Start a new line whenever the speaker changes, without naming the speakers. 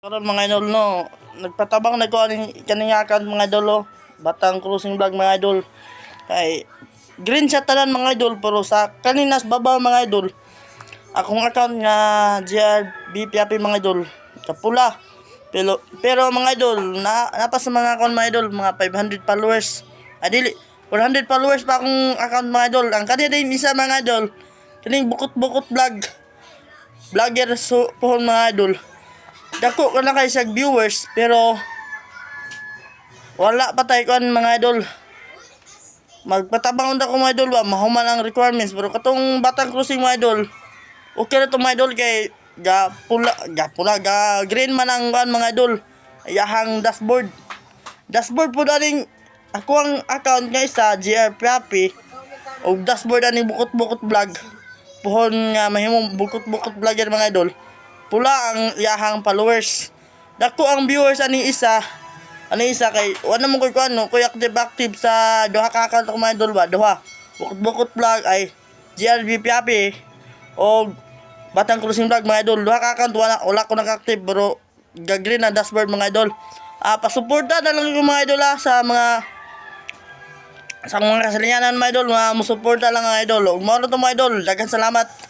Karon mga idol no, nagpatabang nagko kaning account mga idol oh. Batang Cruising Vlog mga idol. Kay green siya tanan mga idol pero sa kaninas baba mga idol. Akong account nga GRBPAP mga idol, kapula. Pero mga idol, napas sa mga account mga idol, mga 500 followers. Adili 400 followers pa akong account mga idol. Ang kanina din isa mga idol, kining bukot-bukot vlog. Vlogger so pohon mga idol. Dako ka na kay sa viewers pero wala pa tayo kan mga idol. Magpatabang unta ko mga idol ba mahuman ang requirements pero katong Batang Cruising mga idol. Okay na to mga idol kay ga green man ang mga idol. Ayahang dashboard. Dashboard po daling ako ang account nga isa GR Papi o dashboard ani bukot-bukot vlog. Pohon nga mahimong bukot-bukot vlogger mga idol. Pula ang iyahang followers. Dako ang viewers ani isa. Ani isa kay wala mo koy kuno koy active sa duha ka account ko mga idol ba duha. Bukot-bukot vlog ay GRB Piapi o Batang Cruising Vlog mga idol. Duha ka account wala ko naka-active pero gagreen na dashboard mga idol. Pasuporta na lang yung mga idol sa mga kasalianan mga idol, mga musuporta lang mga idol. Ug mao na to mga idol. Daghang salamat.